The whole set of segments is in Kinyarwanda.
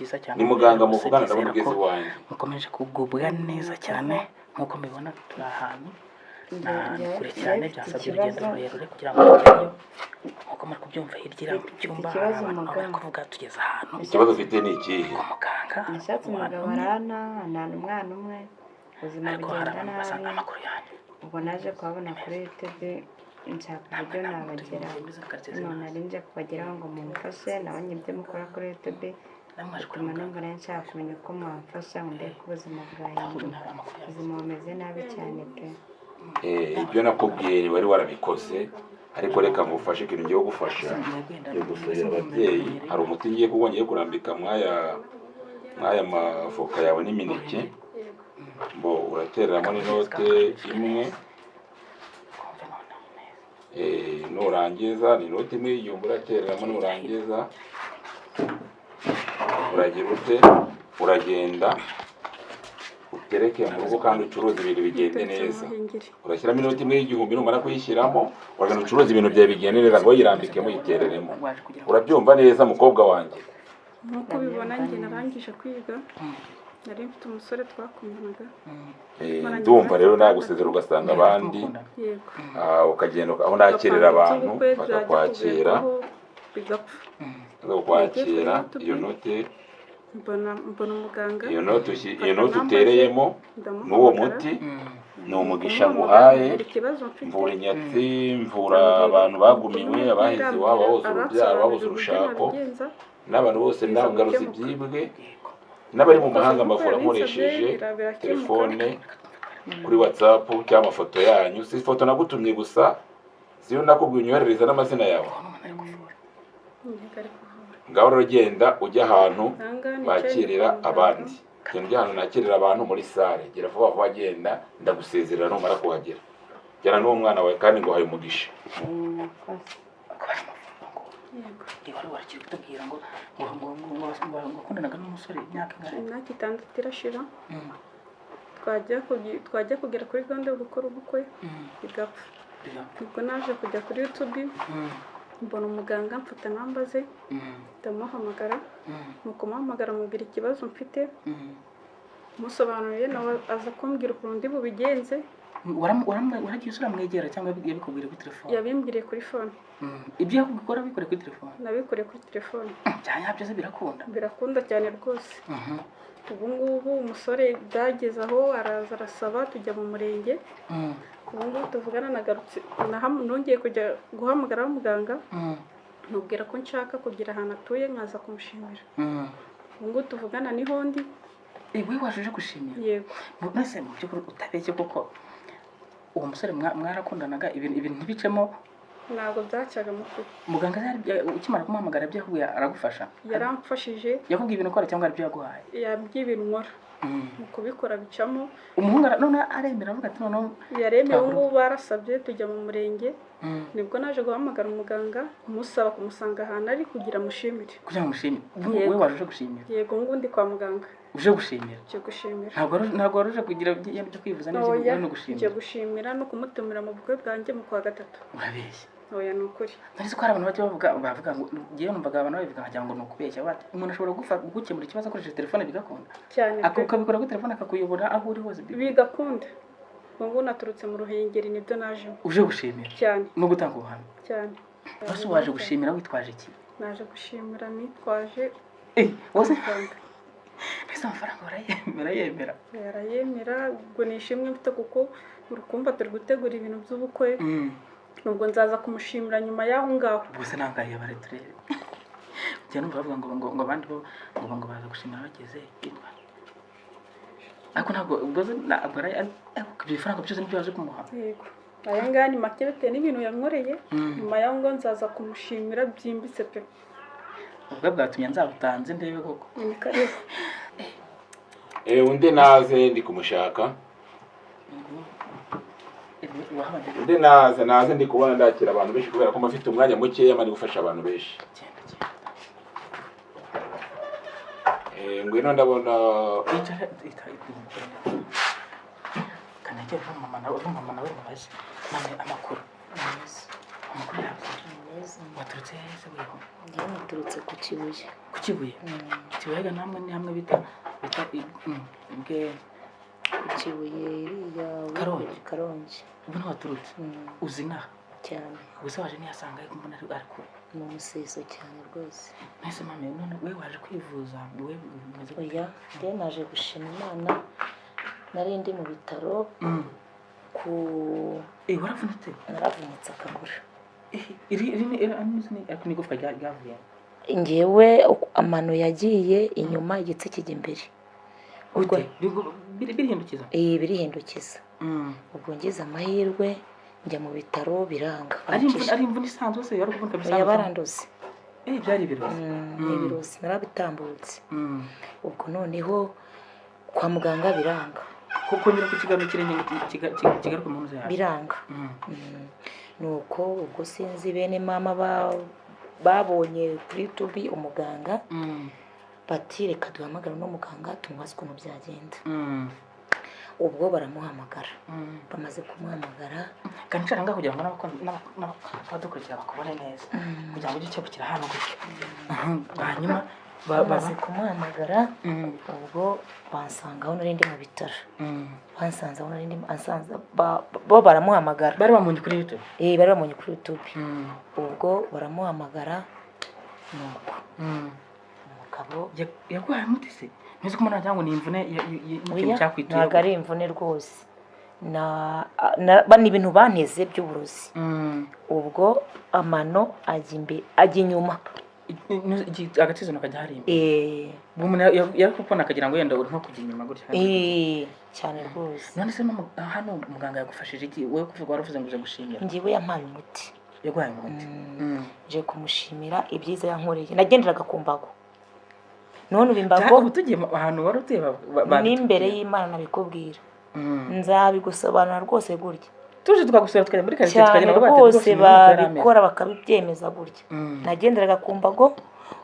byiza cyane ni muganga muvugana na mugezi wanjye mukomeje kugubwa neza cyane nkuko mubibona turi ahantu kure cyane byasabye urugendo rurerure kugira ngo tugereyo nkuko muri kubyumva hirya mu cyumba abantu bari kuvuga tugeze ahantu ikibazo ufite ni ikihe muganga nashatse umugabo arana umwana umwe ubuzima bugenda nabi amakuru yanyu ubwo naje kuhabona kuri YouTube nshaka uburyo nabageraho none nari nje kubageraho ngo mumfashe nabonye ibyo mukora kuri YouTube bituma numva nari nshaka kumenya uko mwamfasha ngo ndebe ko ubuzima bwahinduka ubuzima bumeze nabi cyane pe ibyo nakubwiye wari warabikoze ariko reka ngufashe ikintu ngiye gufasha yo gusubira ababyeyi hari umuti ngiye kuko ngiye kurambika mwaya mafoka yawe n'imineke bo uratereramo n'inote imwe nurangiza ni inoti imwe y'igihumbi uratereramo nurangiza uragira ute uragenda utereke mu rugo kandi ucuruza ibintu bigende neza urashyiramo inoti imwe y'igihumbi numara kuyishyiramo uragenda ucuruza ibintu byawe bigende neza ngo yirambikemo yitereremo urabyumva neza mukobwa wanjye nkuko ubibona njye narangije kwiga nari mfite umusore twakundanaga ndumva rero nagusezera ugasanga abandi ukagenda aho nakirira abantu bakakwakira bakakwakira iyo note mbona umuganga iyo note utereyemo n'uwo muti ni umugisha nguhaye mvura inyatsi mvura abantu bagumiwe abahize iwabo babuze urubyaro babuze urushako n'abantu bose ndangaruzi byibwe n'abari mu mahanga mbavura nkoresheje telefone kuri WhatsApp cyangwa amafoto yanyu si foto nagutumye gusa siyo nakubwiye unyoherereza n'amazina yawe ngaho rero genda ujya ahantu bakirira abandi genda ujya ahantu nakirira abantu muri sale gira vuba vuba genda ndagusezerera numara kuhagera jyana n'uwo mwana wawe kandi ngo haye umugisha kutubwira ngo wakundanaga n'umusore imyaka itandatu irashira twajya kugera kuri gahunda yo gukora ubukwe bigapfa ubwo naje kujya kuri YouTube mbona umuganga mfata namba ze ndamuhamagara nuko muhamagara mubwira ikibazo mfite musobanuriye nawe aza kumbwira ukuntu ndi bubigenze waragiye uramwegera cyangwa yabikubwira kuri telefone yabimbwiriye kuri phone ibyo yakubikora bikore kuri telefone nabikoreye kuri telefone cyane byose birakunda cyane rwose ubu ngubu umusore byageze aho araza arasaba tujya mu murenge ubu ngubu tuvugana nagarutse nongeye kujya guhamagara muganga nubwira ko nshaka kugira ahantu atuye nkaza kumushimira ubu ngubu tuvugana niho ndi iwe waje gushimira yego mwese mu byo utabeshye kuko uwo musore mwarakundanaga ibintu ntibicemo ntabwo byacaga mukuru muganga ukimara kumuhamagara byakubwiye aragufasha yaramfashije yakubwiye ibintu ukora cyangwa aribyo yaguhaye yabwiye ibintu nkora mu kubikora bicamo umuhungu none aremera avuga ati noneho yaremeye ubu barasabye tujya mu murenge nibwo naje guhamagara umuganga umusaba kumusanga ahantu ari kugira mushimire wowe waje gushimira yego ngundi kwa muganga uje gushimira ntabwo waruje kugira ibyo kwivuza neza no gushimira uje gushimira no kumutumira mu bukwe bwanjye mu kwa gatatu urabeshya oya nukuri narizo ko hari abantu bavuga ngo ngiye numvaga abantu babivuga nkagira ngo nukubeshya bati umuntu ashobora gukemura ikibazo akoresheje telefone bigakunda cyane akabikora kuri telefone akakuyobora aho uri hose bigakunda ngo naturutse mu Ruhengeri nibyo naje uje gushimira cyane no gutanga ubuhamya cyane bose waje gushimira witwaje iki naje gushimira nitwaje wose ese amafaranga barayemera ubwo nishimwe mfite kuko urukumva turi gutegura ibintu by'ubukwe nubwo nzaza kumushimira nyuma y'aho ngaho bose nangaye bare turebe njya numva bavuga ngo abandi bo ngo baza gushimira bageze ariko ntabwo ubwo ibifaranga byose nibyo baje kumuha yego aya ngaya ni make bitewe n'ibintu yankoreye nyuma y'aho ngo nzaza kumushimira byimbitse pe ubwo bwatumye nzabutanze ndebe koko undi naze ndi kumushaka undi naze ndi kubona ndakira abantu benshi kubera ko mfite umwanya mukeya mari gufasha abantu benshi ngwino ndabona kanajya mama nawe mubaze none amakuru neza. Waturutse hese weho? Njye naturutse ku Kibuye. Ku Kibuye? Kibuye ga namwe ni hamwe bita bwe Ku Kibuye iriya Karongi. Ubu niho waturutse? Uzi inaha? Cyane. Gusa waje ntiyasanga ariko mbona ari kure. Mu Museso cyane rwose. Nahise mame none we waje kwivuza we umeze gute? Oya, njye naje gushima Imana nari ndi mu bitaro waravunitse? Naravunitse akaguru. Ariko n'igufwa ryavuye? Njyewe amano yagiye inyuma, igitsi kijya imbere. Ubwo birihindukiza? Birihindukiza. Ubwo ngize amahirwe njya mu bitaro biranga. Ari imvune isanzwe se yari kuvunika bisanzwe? Yabaranduze. Byari ibirozi? Ibirozi narabitambutse. Ubwo noneho kwa muganga biranga. Kunyura ku kiganiro kigaruka mu nzu yawe? Biranga. Nuko ubwo sinzi bene mama babonye kuri YouTube umuganga bati reka duhamagara no muganga tumubaze ukuntu byagenda. Ubwo baramuhamagara. Bamaze kumuhamagara kandi nshaka kugira ngo n'abadukurikira bakubone neza kugira ngo ujye ukebukira hano gutyo. Hanyuma bamaze kumuhamagara ubwo bansangaho nari ndi mu bitaro. Bansanze aho nari ndi bo baramuhamagara. Bari bamunye kuri YouTube? Bari bamunye kuri YouTube. Ubwo baramuhamagara nuko umugabo yaguhaye umuti se? Ntuzi ko umuntu cyangwa ni imvune y'ikintu cyakwituye? Ntabwo ari imvune rwose. Ni ibintu banteze by'uburozi. Ubwo amano ajya inyuma. Agatizo nakajya hari imbere? Umuntu yari kupona akagira ngo yenda uri nko kujya inyuma gutya? Cyane rwose. None se hano muganga yagufashije iki? Wowe kuvuga waravuze ngo uje gushimira? Njyewe yampaye umuti. Yaguhaye umuti? Nje kumushimira ibyiza yankoreye. Nagenderaga ku mbago. None ubimbago ubu tugiye ahantu wari utuye n'imbere y'Imana nabikubwira. Nzabigusobanura rwose gutya. Tuje tukagusura tukajya muri quartier tukagenda bose babikora bakabibyemeza gutya. Nagenderaga ku mbago,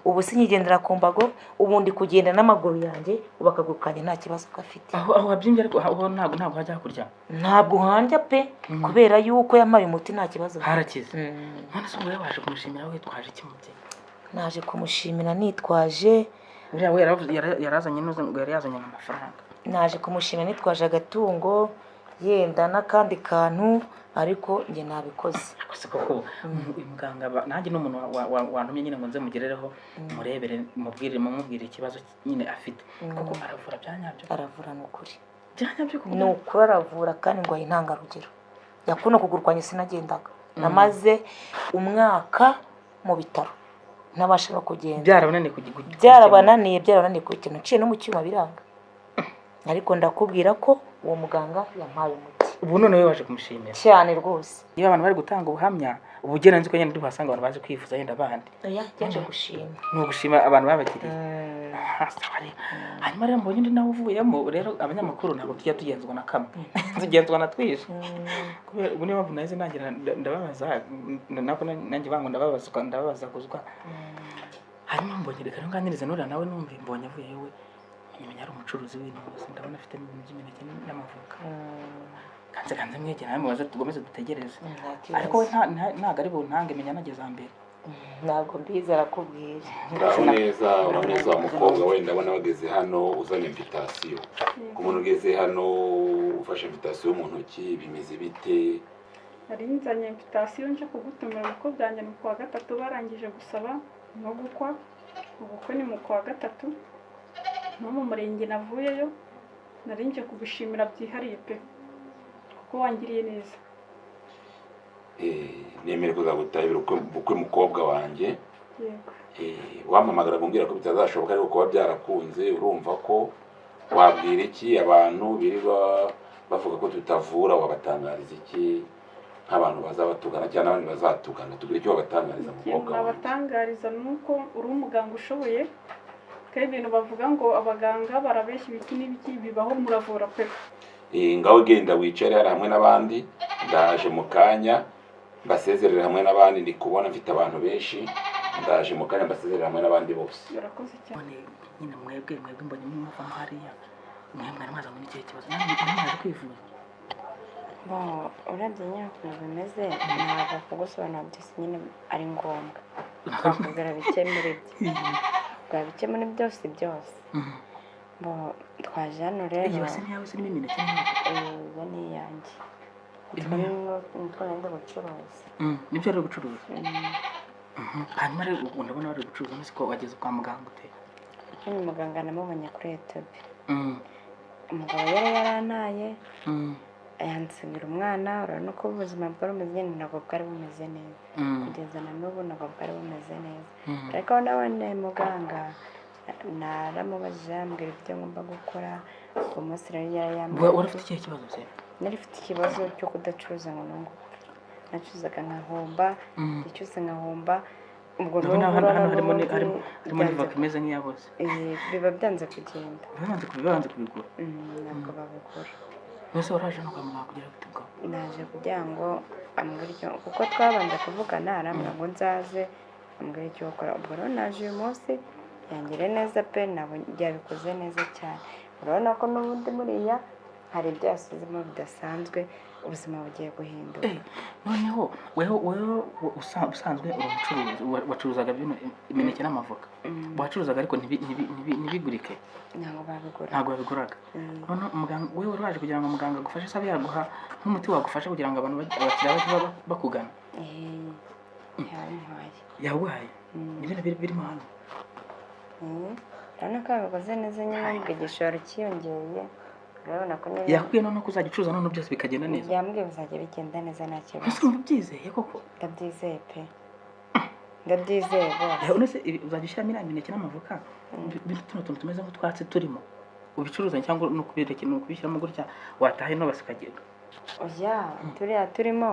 ubu sinyigendera ku mbago, ubundi kugenda n'amaguru yanjye ubakagukanye nta kibazo gafite. Aho wabyimbye ariko aho ntabwo hajya kurya? Ntabwo hanja pe kubera yuko yamaye umuti nta kibazo. Harakize. None se wowe waje kumushimira witwaje iki muti? Naje kumushimira nitwaje uriya we yarazanye n'uze ngo yari yazanye amafaranga. Naje kumushimira nitwaje agatungo yenda n'akandi kantu ariko njye nabikoze. Akose koko uyu muganga nanjye n'umuntu wantumye nyine ngo nze mugerereho murebere mumubwire ikibazo nyine afite. Koko aravura byanyabyo? Aravura n'ukuri. Byanyabyo koko? N'ukuri aravura kandi ngo intangarugero. Yakuno kugurwanya sinagendaga. Namaze umwaka mu bitaro. Nabasha no kugenda. Byarabananiye ku kintu ciye no mu cyuma biranga. Ariko ndakubwira ko uwo muganga yampaye umuti. Ubu none waje kumushimira? Cyane rwose. Iyo abantu bari gutanga ubuhamya ubugera nzi ko nyine duhasanga abantu baje kwifuza yenda abandi. Yaje gushima. No gushima abantu babagiriye. Hanyuma rero mbonye ndi nawe uvuyemo rero abanyamakuru ntabwo tujya tugenzwa na kamwe. Tugenzwa na twishe. Kubera ubu niyo mpamvu nahize nangira ndababaza nako nanjye bango ndababaza kuzwa. Hanyuma mbonye reka nganirize nura nawe numva mbonye avuye yewe nyimenya ari umucuruzi w'ibintu bose ndabona afite n'imineke n'amavuka. Kanze mwegera nawe mubaze tugomeze dutegereze. Ariko we ntago ari buntange menya nageze ambere. Ntabwo mbizi arakubwira. Uraneza umukobwa wenda abona bageze hano uzana invitation. Ku muntu ugeze hano ufashe invitation mu ntoki bimeze bite? Ari nzanye invitation nje kugutumira uko byanjye mu kwa gatatu barangije gusaba no gukwa. Ubukwe ni mu kwa gatatu. No mu murenge navuyeyo narinje kugushimira byihariye pe kuko wangiriye neza. Nemere kuzagutahira ubukwe mukobwa wanjye. Yego. Wampamagara kumbwira ko bitazashoboka ariko kuba byarakunze urumva ko wabwira iki abantu birirwa bavuga ko tutavura wabatangariza iki nk'abantu bazabatugana cyangwa abandi bazatugana tugire icyo wabatangariza mukobwa wanjye? Abatangariza nuko uri umuganga ushoboye kandi ibintu bavuga ngo abaganga barabeshya ibiki n'ibiki bibaho muravura pe. Ngaho genda wicare hari hamwe n'abandi ndaje mu kanya mbasezerera hamwe n'abandi ndi kubona mfite abantu benshi ndaje mu kanya mbasezerera hamwe n'abandi bose. Yarakoze cyane. Nyine mwebwe mbonye mwumva hariya mwari mwaza muri iki kibazo namwe mwaje kwivuza? urebye nyine ukuntu bimeze ntabwo kugusobanura byose nyine ari ngombwa twakubwira bike muri byo bwa bike muri byose twaje hano rero iyo se niyawe se n'imineke iyo ni iyanjye nitwo nenda gucuruza nibyo ari gucuruza hanyuma rero ndabona bari gucuruza nzi ko wageze kwa muganga ute hano muganga namubonye kuri YouTube umugabo yari yarantaye yansigira umwana urabona ko ubuzima bwari bumeze ntabwo bwari bumeze neza kugeza na n'ubu ntabwo bwari bumeze neza ariko nabonye muganga naramubajije yambwira ibyo ngomba gukora uwo munsi rero yari wari ufite ikihe kibazo se nari mfite ikibazo cyo kudacuruza ngo nunguke nacuruzaga nkahomba icyuze nkahomba ubwo harimo n'ivoka imeze nk'iyaboze biba byanze kugenda bibanze kubigura ntabwo babigura mbese waraje no kwa muganga kugira ngo tubwo naje kugira ngo ambwire icyo kuko twabanje kuvugana arambwira ngo nzaze ambwire icyo gukora ubwo rero naje uyu munsi yangire neza pe ntabwo byabikoze neza cyane urabona ko n'ubundi muriya hari ibyo yasizemo bidasanzwe ubuzima bugiye guhinduka noneho wewe usanzwe uri umucuruzi wacuruzaga imineke n'amavoka wacuruzaga ariko ntibigurike ntabwo babiguraga noneho muganga wewe wari waje kugira ngo muganga agufashe sabe yaguha nk'umuti wagufasha kugira ngo abantu abakiriya bajye bakugana yaguhaye ibintu birimo hano urabona ko babikoze neza nyine ngo igishoro cyiyongereye urabona ko nyine yakubwiye noneho ko uzajya ucuruza noneho byose bikagenda neza yambwiye bizajya bigenda neza nta kibazo ese urumva ubyizeye koko ndabyizeye pe ndabyizeye rwose uretse uzajya ushyiramo iriya mineke n'amavoka tuno tuntu tumeze nk'utwatsi turimo ubicuruza cyangwa ni ukubishyiramo gutya wataha ino basikagenda oya turiya turimo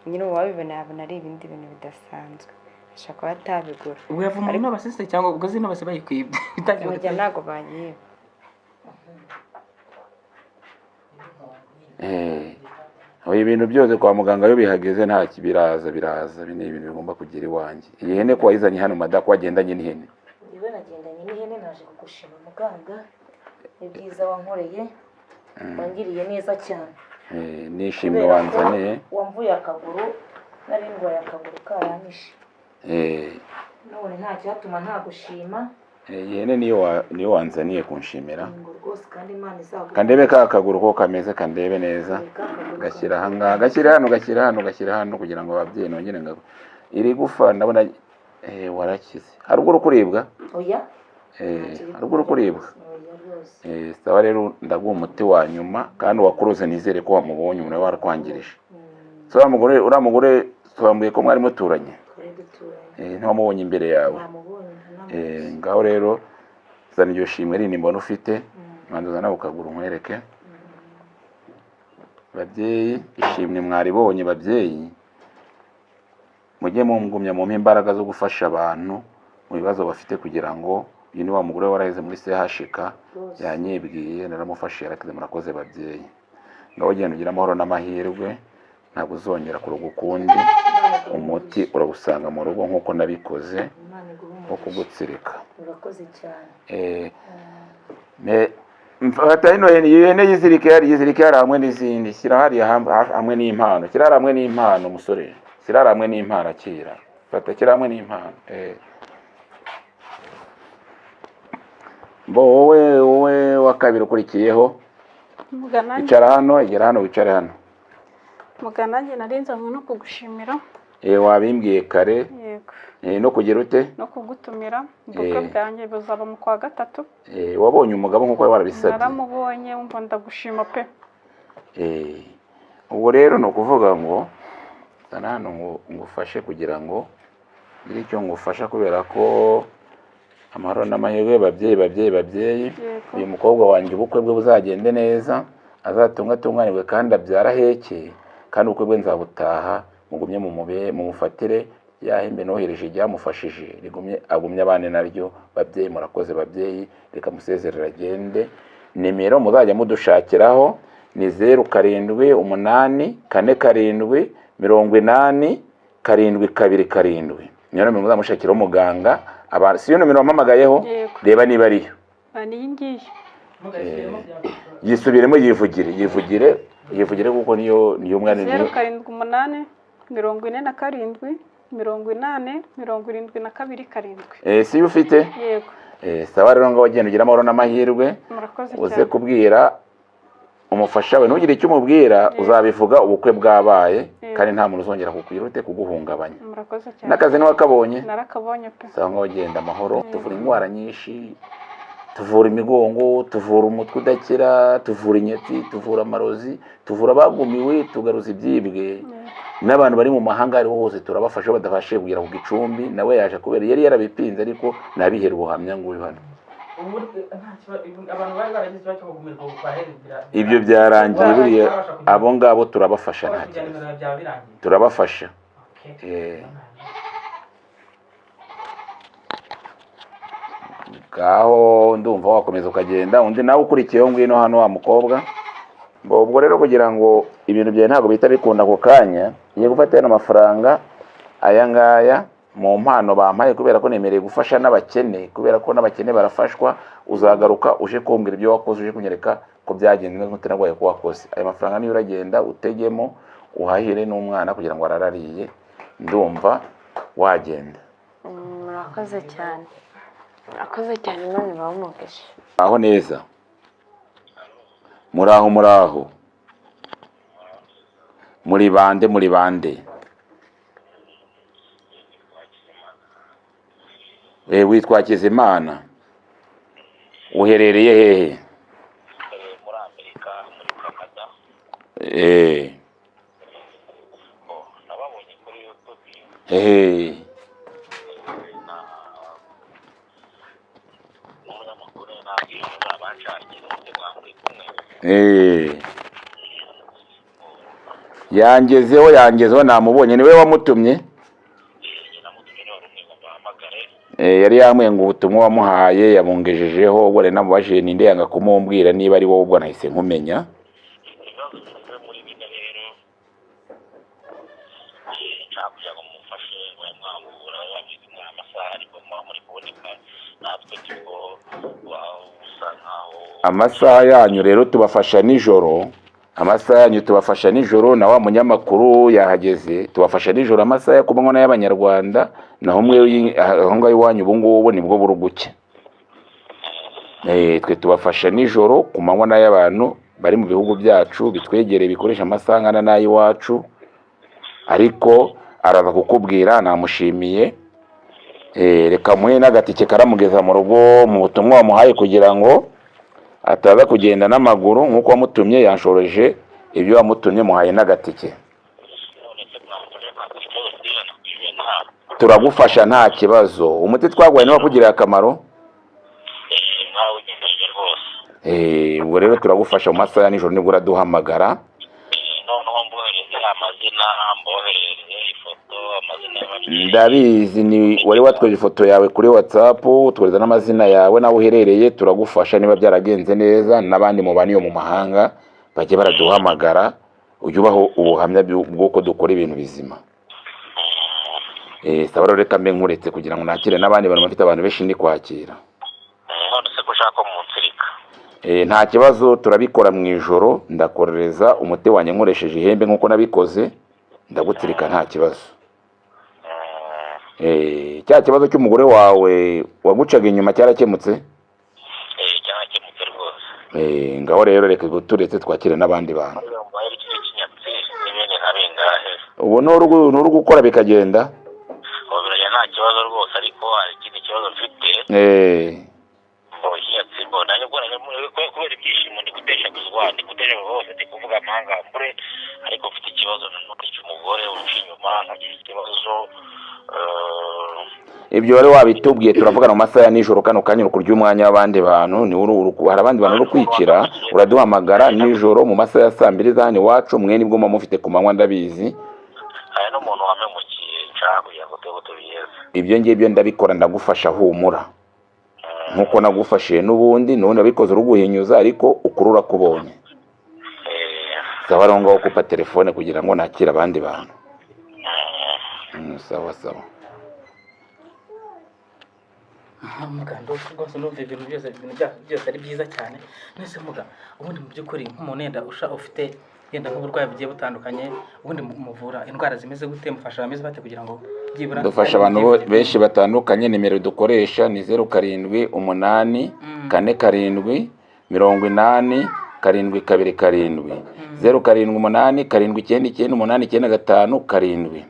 nyine uwabibona yabona ari ibindi bintu bidasanzwe ashaka kuba atabigura ubwo yavuma ino basise cyangwa ubwo zino base bayikwibye ujya ntabwo bayiba ibintu byose kwa muganga iyo bihageze nta biraza ni ibintu bigomba kugira iwanjye iyi hene ko wayizanye hano madako wagendanye n'ihene niba nagendanye n'ihene naje kugushima muganga ni byiza wankoreye wangiriye neza cyane nishimwe wanzaniye wamvuye akaguru nari ndwaye akaguru karanyishe none nta cyatuma ntagushima iyi hene niyo wanzaniye kunshimira kandi Imana izaguha kandebe ka kaguru ko kameze kandebe neza gashyira aha gashyira hano kugira ngo ababyeyi nongere ngo iri gufa ndabona warakize haruguru kuribwa oya haruguru kuribwa sawa rero ndaguha umuti wa nyuma kandi wakuruze nizere ko wamubonye umuntu warakwangirije so uriya mugore twambuye ko mwari muturanye ntiwamubonye imbere yawe ngaho rero zana iryo shimwe rindi mbona ufite mwanduza nawe ukagura nkwereke babyeyi ishimwe mwaribonye babyeyi mujye mumgumya mu imbaraga zo gufasha abantu mu bibazo bafite kugira ngo uyu ni wa mugore waraheze muri CHK yanyibwiye naramufashe yarakize murakoze babyeyi ngaho genda ugira amahoro n'amahirwe ntabwo uzongera kuruga ukundi umuti urawusanga mu rugo nk'uko nabikoze wo kugutsirika urakoze cyane mfata ino hene yizirike hari hamwe n'izindi shyira hariya hamwe n'impano shyira hamwe n'impano musore shyira hamwe n'impano akira fata shyira hamwe n'impano wowe wa kabiri ukurikiyeho icara hano igera hano wicare hano muganange narinzanywe no kugushimira wabimbwiye kare no kugira ute no kugutumira ubukwe bwanjye buzaba mu kwa gatatu wabonye umugabo nk'uko warabisabye naramubonye wumva ndagushima pe ubwo rero ni ukuvuga ngo zana hano ngufashe kugira ngo ngire icyo ngufasha kubera ko amahoro n'amahirwe babyeyi uyu mukobwa wanjye ubukwe bwe buzagende neza azatunganirwe kandi abyara heke kandi ubukwe bwe nzabutaha mugumye mumufatire yahembe nohereje ryamufashije agumye abane naryo babyeyi murakoze babyeyi reka musezerera agende nimero muzajya mudushakiraho ni 0787808727 niyo nomero muzamushakiraho umuganga si yo nomero wampamagayeho reba niba ariyo ngiyi yisubiremo yivugire yivugire kuko niyo mwana 078 47 80 si ufite yego sawa rero ngo wagenda ugira amahoro n'amahirwe uze kubwira umufasha we ntugire icyo umubwira uzabivuga ubukwe bwabaye kandi nta muntu uzongera kukwirute kuguhungabanya n'akazi niwe akabonye narakabonye pe sawa ngo wagenda amahoro tuvura indwara nyinshi tuvura imigongo tuvura umutwe udakira tuvura inyatsi tuvura amarozi tuvura abagumiwe tugaruza ibyibwe n'abantu bari mu mahanga ariho hose turabafasha badafashe kugira ku Gicumbi nawe yaje kubera yari yarabipinze ariko nabihera ubuhamya ngo hano ibyo byarangiye buriya abo ngabo turabafasha nta kibazo turabafasha ngaho ndumva wakomeza ukagenda undi nawe ukurikiyeho ngwino hano wa mukobwa ubwo rero kugira ngo ibintu byawe ntabwo bihita bikunda ako kanya ngiye gufata amafaranga aya ngaya mu mpano bampaye kubera ko nemereye gufasha n'abakene kubera ko n'abakene barafashwa uzagaruka uje kumbwira ibyo wakoze uje kunyereka ko byagenze neza mutanagwaye ko wakoze aya mafaranga niyo uragenda utegemo uhahire n'umwana kugira ngo ararariye ndumva wagenda. Murakoze cyane none bawumugeshe aho neza muraho muri bande witwa Hakizimana uherereye hehe? muri Amerika muri Canada. Nababonye kuri YouTube. N'umunyamakuru nabwiye abashakira umutima muri kumwe. Yangezeho namubonye niwe wamutumye. Yari yamwe ngo ubutumwa wamuhaye yabungejejeho ubwo rero namubajije ninde yanga kumumbwira niba ari wowe ubwo nahise nkumenya. Amasaha yanyu rero tubafasha nijoro na wa munyamakuru yahageze tubafasha nijoro amasaha ku manywa y'abanyarwanda naho mwe aho ngaho iwanyu ubu ngubu nibwo buruguke. Twe tubafasha nijoro ku manywa y'abantu bari mu bihugu byacu bitwegereye bikoresha amasaha ngana n'ay'iwacu ariko araza kukubwira namushimiye. Reka muhe n'agatike karamugeza mu rugo mu butumwa wamuhaye kugira ngo ataza kugenda n'amaguru nkuko wamutumye yanshoroje ibyo wamutumye muhaye n'agatike. Turagufasha nta kibazo umuti twagwaye niba kugirira akamaro. Ubwo rero turagufasha mu masaha ya nijoro nibwo uraduhamagara. Ndabizi ni wari watweje ifoto yawe kuri WhatsApp twereza n'amazina yawe nawe uherereye turagufasha niba byaragenze neza n'abandi mu baniyo mu mahanga bajye baraduhamagara ujye ubaho ubuhamya bw'uko dukora ibintu bizima. Saba rero reka mbe nkuretse kugira ngo nakire n'abandi bantu bafite abantu benshi ndi kwakira. Nta kibazo turabikora mu ijoro ndakorereza umuti wanjye nkoresheje ihembe nkuko nabikoze ndagutsirika nta kibazo. Cya kibazo cy'umugore wawe wagucaga inyuma cyarakemutse? Cyarakemutse rwose. Ngaho rero reka guturetse twakire n'abandi bantu. Ubu n'uru gukora bikagenda? Birajya nta kibazo rwose ariko hari ikindi kibazo mfite. Kubera ibyishimo ndi guteshaguzwa ndi guterera hose ndi kuvuga amahanga mbure ariko mfite ikibazo n'undi cy'umugore uca inyuma nkagira ikibazo. Ibyo wari wabitubwiye turavugana mu masaha ya nijoro kano kanya kurya umwanya w'abandi bantu hari abandi bantu uri kwicira uraduhamagara nijoro mu masaha ya 2 z'ani wacu mwe nibwo mufite ku manywa ndabizi. Hari n'umuntu wamemukiye nshaka kugira ngo tubiyeze. Ibyo ngibyo ndabikora ndagufasha humura nkuko nagufashije n'ubundi none abikoze uruguhinyuza ariko ukurura kubonye. Sawa rongo okupa telefone kugira ngo nakira abandi bantu. Sawa. Muganga rwose numva ibintu byose ari byiza cyane. Nese muga ubundi mu by'ukuri nk'umuntu yenda ufite yenda nk'uburwayi bugiye butandukanye, ubundi muvura indwara zimeze gute, mufasha abameze bate kugira ngo byibura dufasha abantu benshi batandukanye. Nimero dukoresha ni 07 8 47 80 727 07 8 799 895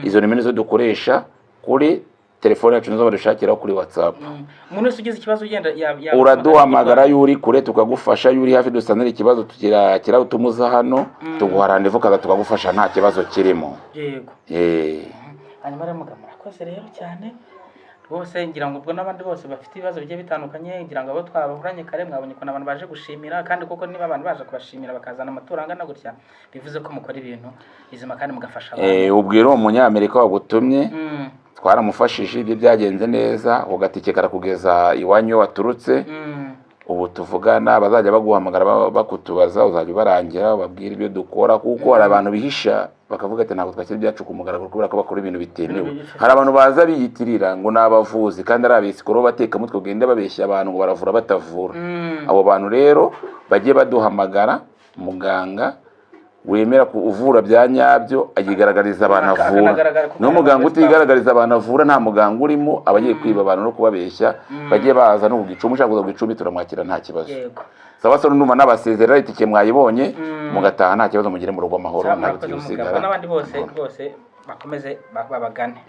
izo nimero zo dukoresha kuri telefone yacu nizo badushakira kuri WhatsApp. Umuntu wese ugize ikibazo ugenda uraduhamagara yuri kure tukagufasha, yuri hafi dusanira ikibazo tugira utumuza hano tuguha rendez-vous kaza tukagufasha nta kibazo kirimo. Yego. Hanyuma rero mugabo murakoze rero cyane rwose, ngira ngo ubwo n'abandi bose bafite ibibazo bigiye bitandukanye, ngira ngo abo twabahuranye kare mwabonye ko n'abantu baje gushimira, kandi koko niba abantu baje kubashimira bakazana amaturo angana gutya bivuze ko mukora ibintu bizima kandi mugafasha abantu. Ubwira umunyamerika wagutumye twaramufashije, ibyo byagenze neza, ugatike karakugeza iwanyu waturutse. Ubu tuvugana bazajya baguhamagara bakutubaza, uzajya barangira babwira ibyo dukora, kuko hari abantu bihisha bakavuga ati ntabwo twakira ibyacu ku mugaragaro kubera ko bakora ibintu bitemewe. Hari abantu baza biyitirira ngo n'abavuzi kandi ari abisikoro bateka mutwe ugende babeshya abantu ngo baravura batavura. Abo bantu rero bagiye baduhamagara, muganga wemera kuvura bya nyabyo ayigaragariza abantu avura. No muganga utigaragariza abantu avura nta muganga urimo, abagiye kwiba abantu no kubabeshya. Bagiye baza no kugicuma, ushaka kuza kugicuma turamwakira nta kibazo. Sawa so numa nabasezerera itike mwayibonye mugataha nta kibazo, mugire mu rugo amahoro nta biti usigara. N'abandi bose bakomeze babagane.